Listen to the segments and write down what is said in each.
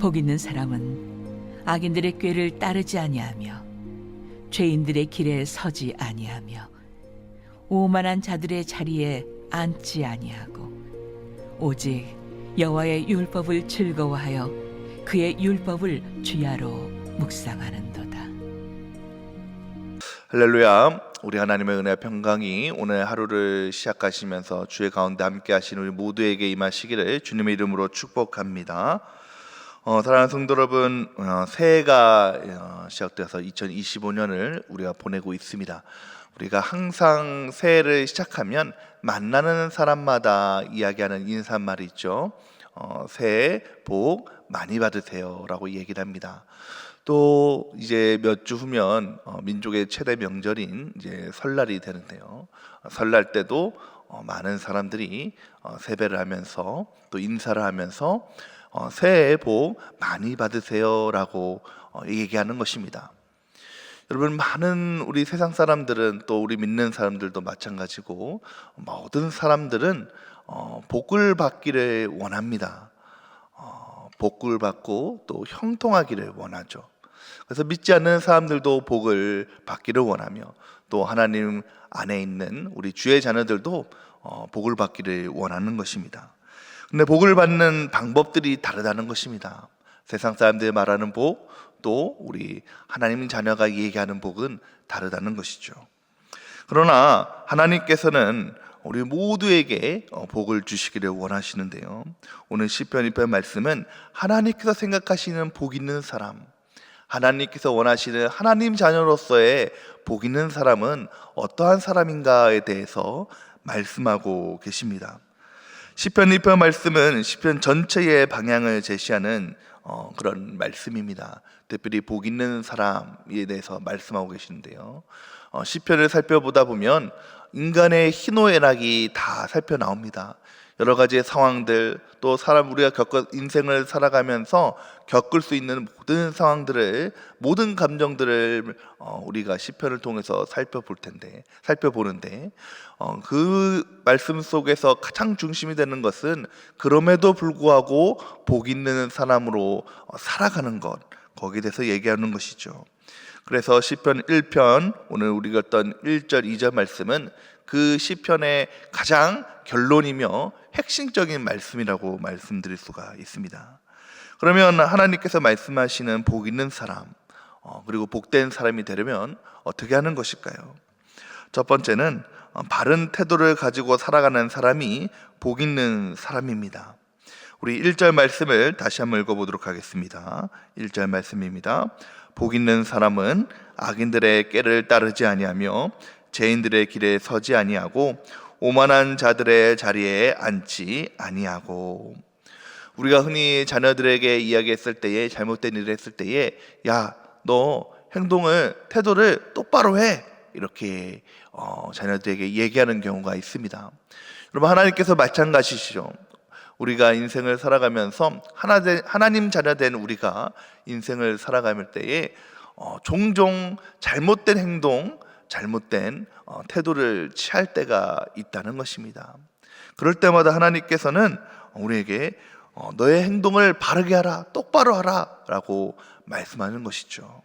복 있는 사람은 악인들의 꾀를 따르지 아니하며 죄인들의 길에 서지 아니하며 오만한 자들의 자리에 앉지 아니하고 오직 여호와의 율법을 즐거워하여 그의 율법을 주야로 묵상하는도다. 할렐루야. 우리 하나님의 은혜와 평강이 오늘 하루를 시작하시면서 주의 가운데 함께 하신 우리 모두에게 임하시기를 주님의 이름으로 축복합니다. 사랑하는 성도 여러분, 새해가 시작되어서 2025년을 우리가 보내고 있습니다. 우리가 항상 새해를 시작하면 만나는 사람마다 이야기하는 인사말이 있죠. 새해 복 많이 받으세요 라고 얘기를 합니다. 또 이제 몇 주 후면 민족의 최대 명절인 이제 설날이 되는데요. 설날 때도 많은 사람들이 세배를 하면서 또 인사를 하면서 새해 복 많이 받으세요라고 얘기하는 것입니다. 여러분, 많은 우리 세상 사람들은 또 우리 믿는 사람들도 마찬가지고 모든 사람들은 복을 받기를 원합니다. 복을 받고 또 형통하기를 원하죠. 그래서 믿지 않는 사람들도 복을 받기를 원하며 또 하나님 안에 있는 우리 주의 자녀들도 복을 받기를 원하는 것입니다. 근데 복을 받는 방법들이 다르다는 것입니다. 세상 사람들이 말하는 복, 또 우리 하나님 자녀가 얘기하는 복은 다르다는 것이죠. 그러나 하나님께서는 우리 모두에게 복을 주시기를 원하시는데요. 오늘 시편 1편 말씀은 하나님께서 생각하시는 복 있는 사람, 하나님께서 원하시는 하나님 자녀로서의 복 있는 사람은 어떠한 사람인가에 대해서 말씀하고 계십니다. 시편 1편 말씀은 시편 전체의 방향을 제시하는 그런 말씀입니다. 특별히 복 있는 사람에 대해서 말씀하고 계시는데요. 시편을 살펴보다 보면 인간의 희노애락이 다 살펴 나옵니다. 여러 가지의 상황들, 또 우리가 인생을 살아가면서 겪을 수 있는 모든 상황들을, 모든 감정들을 우리가 시편을 통해서 살펴보는데 그 말씀 속에서 가장 중심이 되는 것은 그럼에도 불구하고 복 있는 사람으로 살아가는 것, 거기에 대해서 얘기하는 것이죠. 그래서 시편 1편 오늘 우리가 했던 1절 2절 말씀은 그 시편의 가장 결론이며 핵심적인 말씀이라고 말씀드릴 수가 있습니다. 그러면 하나님께서 말씀하시는 복 있는 사람, 그리고 복된 사람이 되려면 어떻게 하는 것일까요? 첫 번째는 바른 태도를 가지고 살아가는 사람이 복 있는 사람입니다. 우리 1절 말씀을 다시 한번 읽어보도록 하겠습니다. 1절 말씀입니다. 복 있는 사람은 악인들의 꾀를 따르지 아니하며 죄인들의 길에 서지 아니하고 오만한 자들의 자리에 앉지 아니하고. 우리가 흔히 자녀들에게 이야기했을 때에, 잘못된 일을 했을 때에, 야, 너 태도를 똑바로 해, 이렇게 자녀들에게 얘기하는 경우가 있습니다. 여러분, 하나님께서 마찬가지시죠. 우리가 인생을 살아가면서 하나님 자녀된 우리가 인생을 살아갈 때에 종종 잘못된 행동, 잘못된 태도를 취할 때가 있다는 것입니다. 그럴 때마다 하나님께서는 우리에게 너의 행동을 바르게 하라, 똑바로 하라 라고 말씀하는 것이죠.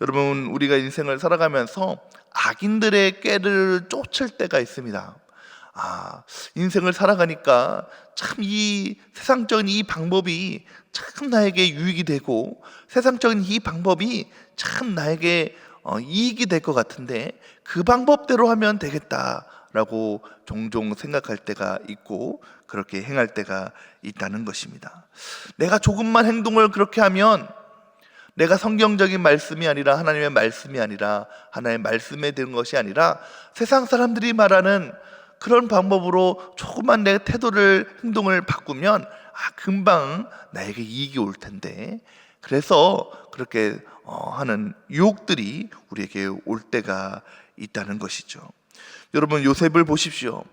여러분, 우리가 인생을 살아가면서 악인들의 꾀를 쫓을 때가 있습니다. 인생을 살아가니까 참 이 세상적인 이 방법이 참 나에게 유익이 되고, 세상적인 이 방법이 참 나에게 이익이 될 것 같은데 그 방법대로 하면 되겠다라고 종종 생각할 때가 있고 그렇게 행할 때가 있다는 것입니다. 내가 조금만 행동을 그렇게 하면 내가 성경적인 말씀이 아니라 하나님의 말씀이 아니라 하나님의 말씀에 드는 것이 아니라 세상 사람들이 말하는 그런 방법으로 조금만 내 행동을 바꾸면 금방 나에게 이익이 올 텐데, 그래서 그렇게 하는 유혹들이 우리에게 올 때가 있다는 것이죠. 여러분, 요셉을 보십시오.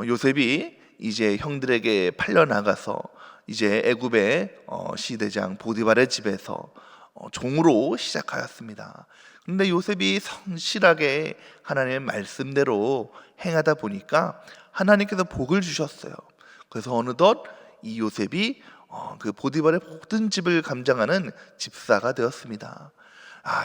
요셉이 이제 형들에게 팔려나가서 이제 애굽의 시대장 보디발의 집에서 종으로 시작하였습니다. 그런데 요셉이 성실하게 하나님의 말씀대로 행하다 보니까 하나님께서 복을 주셨어요. 그래서 어느덧 이 요셉이 그 보디발의 모든 집을 감당하는 집사가 되었습니다.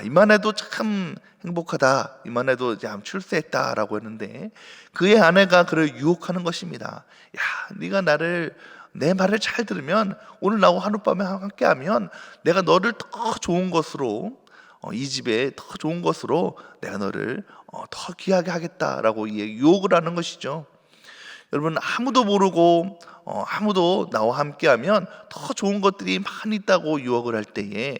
이만 해도 참 행복하다, 이만 해도 참 출세했다라고 했는데 그의 아내가 그를 유혹하는 것입니다. 야, 네가 내 말을 잘 들으면, 오늘 나하고 하룻밤에 함께하면 내가 너를 더 좋은 것으로, 이 집에 더 좋은 것으로 내가 너를 더 귀하게 하겠다라고 유혹을 하는 것이죠. 여러분, 아무도 모르고 아무도 나와 함께하면 더 좋은 것들이 많이 있다고 유혹을 할 때에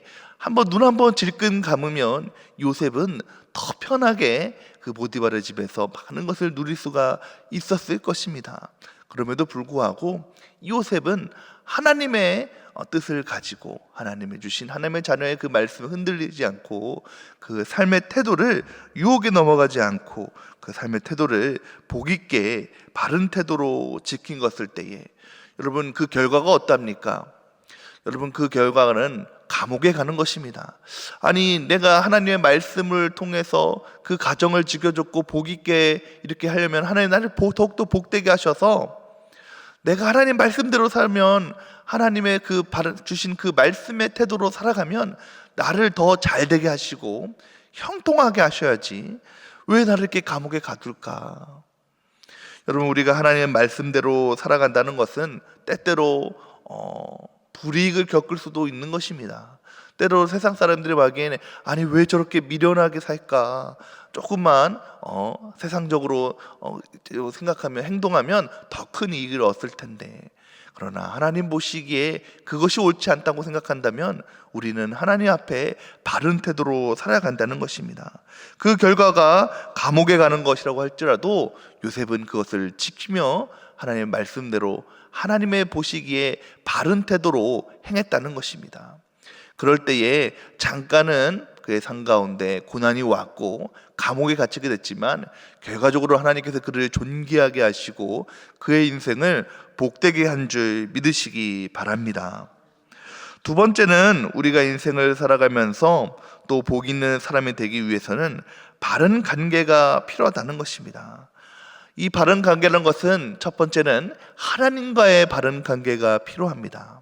눈 한번 질끈 감으면 요셉은 더 편하게 그 보디발의 집에서 많은 것을 누릴 수가 있었을 것입니다. 그럼에도 불구하고 요셉은 하나님의 뜻을 가지고 하나님이 주신 하나님의 자녀의 그 말씀을 흔들리지 않고 그 삶의 태도를, 유혹에 넘어가지 않고 그 삶의 태도를 복 있게 바른 태도로 지킨 것일 때에 여러분, 그 결과가 어떻습니까? 여러분, 그 결과는 감옥에 가는 것입니다. 내가 하나님의 말씀을 통해서 그 가정을 지켜줬고 복 있게 이렇게 하려면 하나님 나를 더욱더 복되게 하셔서 내가 하나님 말씀대로 살면, 하나님의 주신 그 말씀의 태도로 살아가면 나를 더 잘되게 하시고 형통하게 하셔야지 왜 나를 이렇게 감옥에 가둘까? 여러분, 우리가 하나님의 말씀대로 살아간다는 것은 때때로 불이익을 겪을 수도 있는 것입니다. 때로 세상 사람들이 보기에는 왜 저렇게 미련하게 살까? 조금만 세상적으로 생각하면, 행동하면 더 큰 이익을 얻을 텐데, 그러나 하나님 보시기에 그것이 옳지 않다고 생각한다면 우리는 하나님 앞에 바른 태도로 살아간다는 것입니다. 그 결과가 감옥에 가는 것이라고 할지라도 요셉은 그것을 지키며 하나님의 말씀대로 하나님의 보시기에 바른 태도로 행했다는 것입니다. 그럴 때에 잠깐은 그의 삶 가운데 고난이 왔고 감옥에 갇히게 됐지만 결과적으로 하나님께서 그를 존귀하게 하시고 그의 인생을 복되게 한 줄 믿으시기 바랍니다. 두 번째는, 우리가 인생을 살아가면서 또 복 있는 사람이 되기 위해서는 바른 관계가 필요하다는 것입니다. 이 바른 관계라는 것은 첫 번째는 하나님과의 바른 관계가 필요합니다.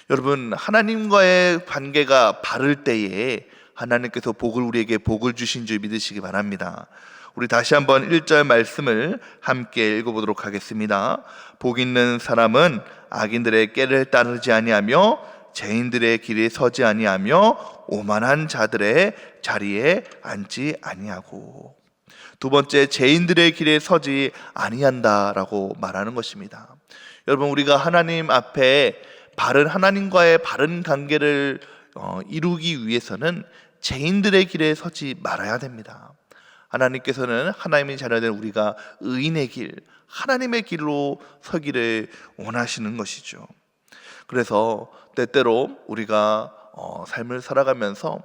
여러분, 하나님과의 관계가 바를 때에 하나님께서 우리에게 복을 주신 줄 믿으시기 바랍니다. 우리 다시 한번 1절 말씀을 함께 읽어보도록 하겠습니다. 복 있는 사람은 악인들의 꾀를 따르지 아니하며 죄인들의 길에 서지 아니하며 오만한 자들의 자리에 앉지 아니하고. 두 번째, 죄인들의 길에 서지 아니한다라고 말하는 것입니다. 여러분, 우리가 하나님 앞에 하나님과의 바른 관계를 이루기 위해서는 죄인들의 길에 서지 말아야 됩니다. 하나님께서는 하나님의 자녀된 우리가 의인의 길, 하나님의 길로 서기를 원하시는 것이죠. 그래서 때때로 우리가 삶을 살아가면서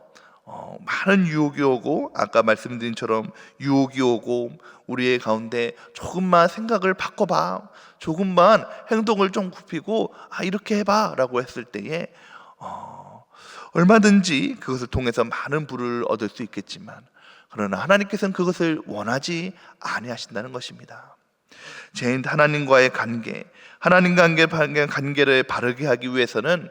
많은 유혹이 오고, 아까 말씀드린 처럼 유혹이 오고, 우리의 가운데 조금만 생각을 바꿔봐, 조금만 행동을 좀 굽히고 이렇게 해봐 라고 했을 때에 얼마든지 그것을 통해서 많은 부를 얻을 수 있겠지만, 그러나 하나님께서는 그것을 원하지 아니하신다는 것입니다. 하나님과의 관계, 관계를 바르게 하기 위해서는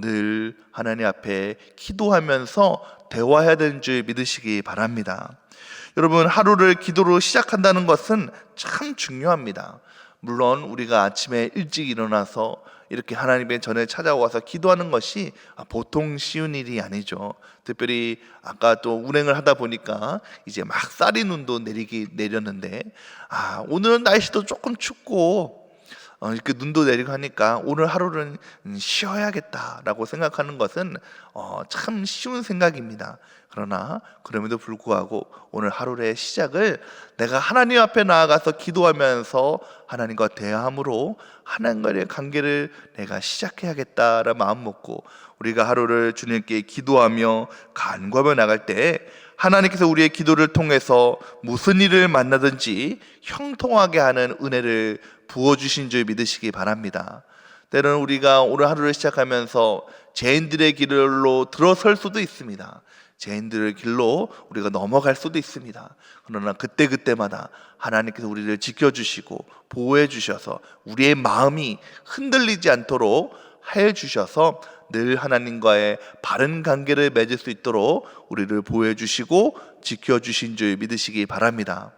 늘 하나님 앞에 기도하면서 대화해야 되는 줄 믿으시기 바랍니다. 여러분, 하루를 기도로 시작한다는 것은 참 중요합니다. 물론 우리가 아침에 일찍 일어나서 이렇게 하나님의 전에 찾아와서 기도하는 것이 보통 쉬운 일이 아니죠. 특별히 아까 또 운행을 하다 보니까 이제 막 쌀이 눈도 내렸는데 오늘은 날씨도 조금 춥고 이렇게 눈도 내리고 하니까 오늘 하루는 쉬어야겠다라고 생각하는 것은 참 쉬운 생각입니다. 그러나 그럼에도 불구하고 오늘 하루의 시작을 내가 하나님 앞에 나아가서 기도하면서 하나님과 대화함으로 하나님과의 관계를 내가 시작해야겠다라는 마음 먹고 우리가 하루를 주님께 기도하며 간구하며 나갈 때 하나님께서 우리의 기도를 통해서 무슨 일을 만나든지 형통하게 하는 은혜를 부어주신 줄 믿으시기 바랍니다. 때로는 우리가 오늘 하루를 시작하면서 죄인들의 길로 들어설 수도 있습니다. 죄인들의 길로 우리가 넘어갈 수도 있습니다. 그러나 그때마다 하나님께서 우리를 지켜주시고 보호해 주셔서 우리의 마음이 흔들리지 않도록 해 주셔서 늘 하나님과의 바른 관계를 맺을 수 있도록 우리를 보호해주시고 지켜주신 줄 믿으시기 바랍니다.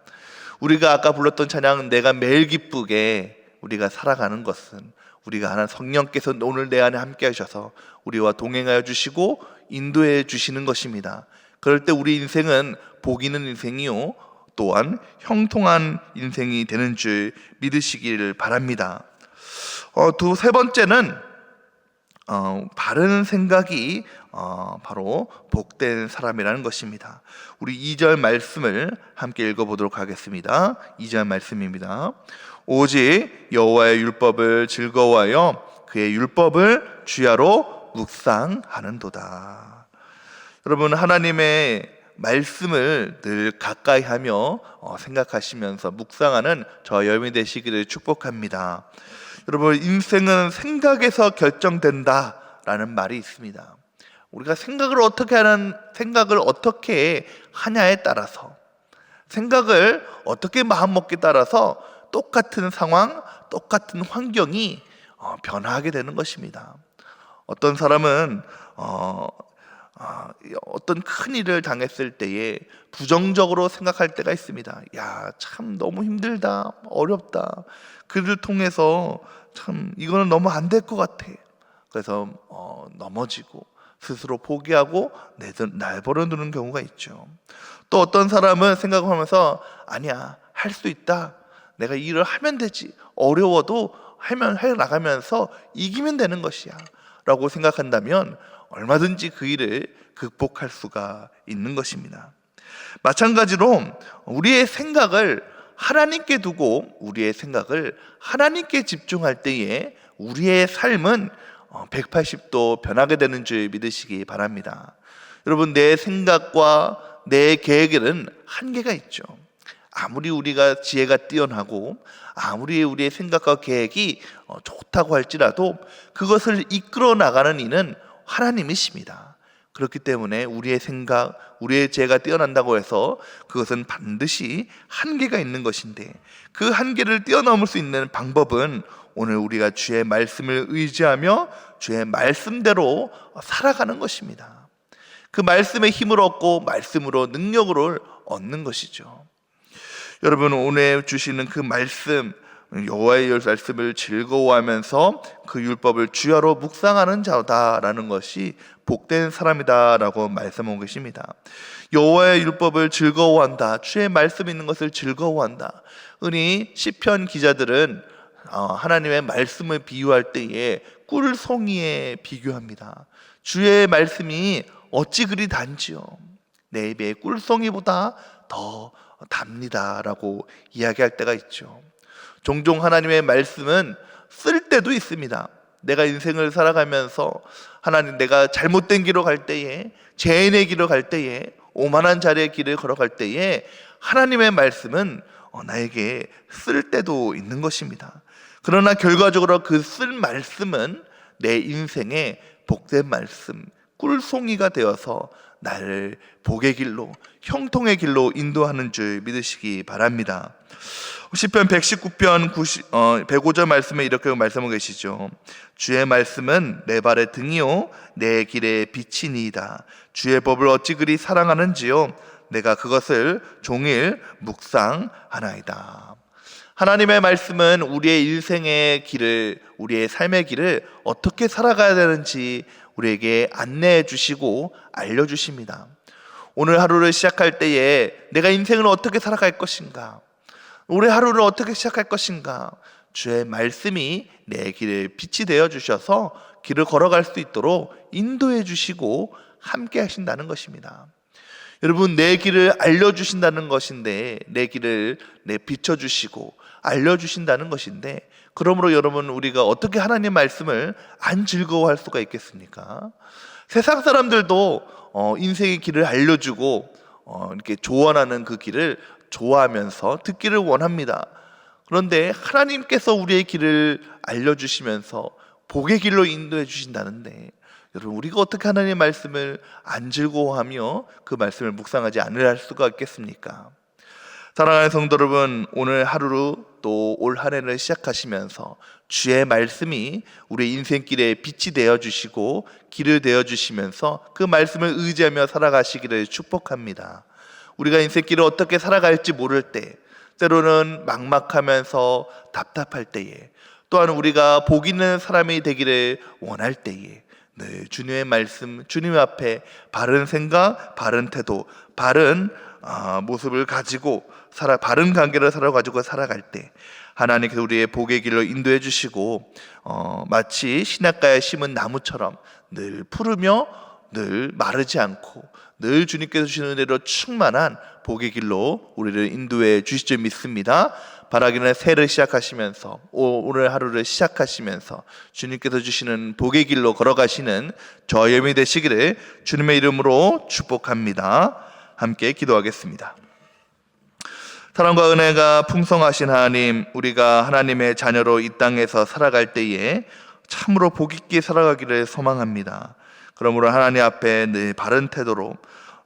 우리가 아까 불렀던 찬양 내가 매일 기쁘게 우리가 살아가는 것은 우리가 하나님 성령께서 오늘 내 안에 함께 하셔서 우리와 동행하여 주시고 인도해 주시는 것입니다. 그럴 때 우리 인생은 복 있는 인생이요 또한 형통한 인생이 되는 줄 믿으시기를 바랍니다. 세 번째는 바른 생각이 바로 복된 사람이라는 것입니다. 우리 2절 말씀을 함께 읽어보도록 하겠습니다. 2절 말씀입니다. 오직 여호와의 율법을 즐거워하여 그의 율법을 주야로 묵상하는도다. 여러분, 하나님의 말씀을 늘 가까이 하며 생각하시면서 묵상하는 저 여러분이 되시기를 축복합니다. 여러분, 인생은 생각에서 결정된다 라는 말이 있습니다. 우리가 생각을 어떻게 하냐에 따라서, 생각을 어떻게 마음먹기에 따라서 똑같은 상황, 똑같은 환경이 변화하게 되는 것입니다. 어떤 사람은 어떤 큰 일을 당했을 때에 부정적으로 생각할 때가 있습니다. 야, 참 너무 힘들다, 어렵다. 그를 통해서 참 이거는 너무 안 될 것 같아. 그래서 넘어지고 스스로 포기하고 내버려두는 경우가 있죠. 또 어떤 사람은 생각하면서 아니야, 할 수 있다. 내가 이 일을 하면 되지. 어려워도 해 나가면서 이기면 되는 것이야 라고 생각한다면 얼마든지 그 일을 극복할 수가 있는 것입니다. 마찬가지로 우리의 생각을 하나님께 두고 우리의 생각을 하나님께 집중할 때에 우리의 삶은 180도 변하게 되는 줄 믿으시기 바랍니다. 여러분, 내 생각과 내 계획에는 한계가 있죠. 아무리 우리가 지혜가 뛰어나고 아무리 우리의 생각과 계획이 좋다고 할지라도 그것을 이끌어 나가는 이는 하나님이십니다. 그렇기 때문에 우리의 생각, 우리의 지혜가 뛰어난다고 해서 그것은 반드시 한계가 있는 것인데, 그 한계를 뛰어넘을 수 있는 방법은 오늘 우리가 주의 말씀을 의지하며 주의 말씀대로 살아가는 것입니다. 그 말씀의 힘을 얻고 말씀으로 능력을 얻는 것이죠. 여러분, 오늘 주시는 그 말씀, 여호와의 말씀을 즐거워하면서 그 율법을 주야로 묵상하는 자다라는 것이 복된 사람이다라고 말씀하고 계십니다. 여호와의 율법을 즐거워한다, 주의 말씀 있는 것을 즐거워한다. 흔히 시편 기자들은 하나님의 말씀을 비유할 때에 꿀송이에 비교합니다. 주의 말씀이 어찌 그리 단지요, 내 입에 꿀송이보다 더 답니다라고 이야기할 때가 있죠. 종종 하나님의 말씀은 쓸 때도 있습니다. 내가 인생을 살아가면서 하나님, 내가 잘못된 길로 갈 때에, 죄인의 길로 갈 때에, 오만한 자리의 길을 걸어갈 때에 하나님의 말씀은 나에게 쓸 때도 있는 것입니다. 그러나 결과적으로 그 쓸 말씀은 내 인생의 복된 말씀, 꿀송이가 되어서 나를 복의 길로, 형통의 길로 인도하는 줄 믿으시기 바랍니다. 시편 119편 105절 말씀에 이렇게 말씀하고 계시죠. 주의 말씀은 내 발의 등이요 내 길의 빛이니이다. 주의 법을 어찌 그리 사랑하는지요, 내가 그것을 종일 묵상하나이다. 하나님의 말씀은 우리의 인생의 길을, 우리의 삶의 길을 어떻게 살아가야 되는지 우리에게 안내해 주시고 알려주십니다. 오늘 하루를 시작할 때에 내가 인생을 어떻게 살아갈 것인가, 올해 하루를 어떻게 시작할 것인가, 주의 말씀이 내 길에 빛이 되어 주셔서 길을 걸어갈 수 있도록 인도해 주시고 함께 하신다는 것입니다. 여러분, 내 길을 알려주신다는 것인데, 내 길을 비춰주시고 알려주신다는 것인데, 그러므로 여러분, 우리가 어떻게 하나님 말씀을 안 즐거워할 수가 있겠습니까? 세상 사람들도 인생의 길을 알려주고 이렇게 조언하는 그 길을 좋아하면서 듣기를 원합니다. 그런데 하나님께서 우리의 길을 알려주시면서 복의 길로 인도해 주신다는데, 여러분, 우리가 어떻게 하나님의 말씀을 안 즐거워하며 그 말씀을 묵상하지 않으려 할 수가 있겠습니까? 사랑하는 성도 여러분, 오늘 하루로 또 올 한 해를 시작하시면서 주의 말씀이 우리 인생길에 빛이 되어 주시고 길을 되어 주시면서 그 말씀을 의지하며 살아가시기를 축복합니다. 우리가 인생길을 어떻게 살아갈지 모를 때, 때로는 막막하면서 답답할 때에, 또한 우리가 복 있는 사람이 되기를 원할 때에 늘 주님의 말씀, 주님 앞에 바른 생각, 바른 태도, 바른 모습을 가지고 바른 관계를 가지고 살아갈 때 하나님께서 우리의 복의 길로 인도해 주시고 마치 시냇가에 심은 나무처럼 늘 푸르며 늘 마르지 않고 늘 주님께서 주시는 은혜로 충만한 복의 길로 우리를 인도해 주실 줄 믿습니다. 바라기는 새해를 시작하시면서 오늘 하루를 시작하시면서 주님께서 주시는 복의 길로 걸어가시는 저의 힘이 되시기를 주님의 이름으로 축복합니다. 함께 기도하겠습니다. 사랑과 은혜가 풍성하신 하나님, 우리가 하나님의 자녀로 이 땅에서 살아갈 때에 참으로 복 있게 살아가기를 소망합니다. 그러므로 하나님 앞에 늘 바른 태도로,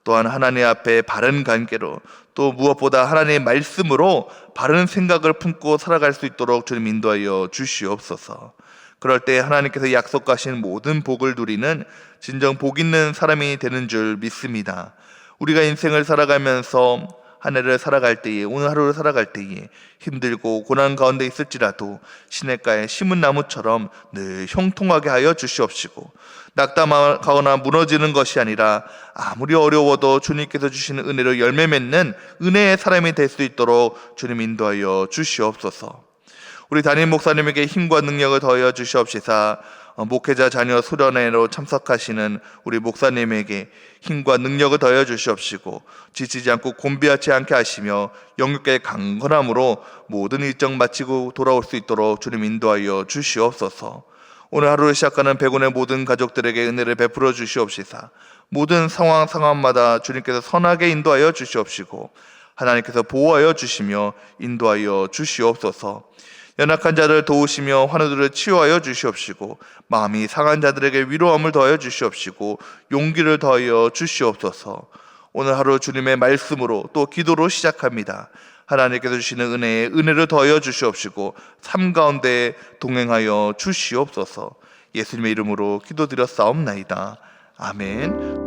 또한 하나님 앞에 바른 관계로, 또 무엇보다 하나님의 말씀으로 바른 생각을 품고 살아갈 수 있도록 주님 인도하여 주시옵소서. 그럴 때 하나님께서 약속하신 모든 복을 누리는 진정 복 있는 사람이 되는 줄 믿습니다. 우리가 인생을 살아가면서 한 해를 살아갈 때에, 오늘 하루를 살아갈 때에 힘들고 고난 가운데 있을지라도 시냇가에 심은 나무처럼 늘 형통하게 하여 주시옵시고, 낙담하거나 무너지는 것이 아니라 아무리 어려워도 주님께서 주시는 은혜로 열매 맺는 은혜의 사람이 될 수 있도록 주님 인도하여 주시옵소서. 우리 담임 목사님에게 힘과 능력을 더하여 주시옵시사, 목회자 자녀 수련회로 참석하시는 우리 목사님에게 힘과 능력을 더하여 주시옵시고, 지치지 않고 곤비하지 않게 하시며 영육의 강건함으로 모든 일정 마치고 돌아올 수 있도록 주님 인도하여 주시옵소서. 오늘 하루를 시작하는 백운의 모든 가족들에게 은혜를 베풀어 주시옵시사, 모든 상황마다 주님께서 선하게 인도하여 주시옵시고 하나님께서 보호하여 주시며 인도하여 주시옵소서. 연약한 자를 도우시며 환우들을 치유하여 주시옵시고, 마음이 상한 자들에게 위로함을 더하여 주시옵시고 용기를 더하여 주시옵소서. 오늘 하루 주님의 말씀으로 또 기도로 시작합니다. 하나님께서 주시는 은혜를 더하여 주시옵시고 삶 가운데 동행하여 주시옵소서. 예수님의 이름으로 기도드렸사옵나이다. 아멘.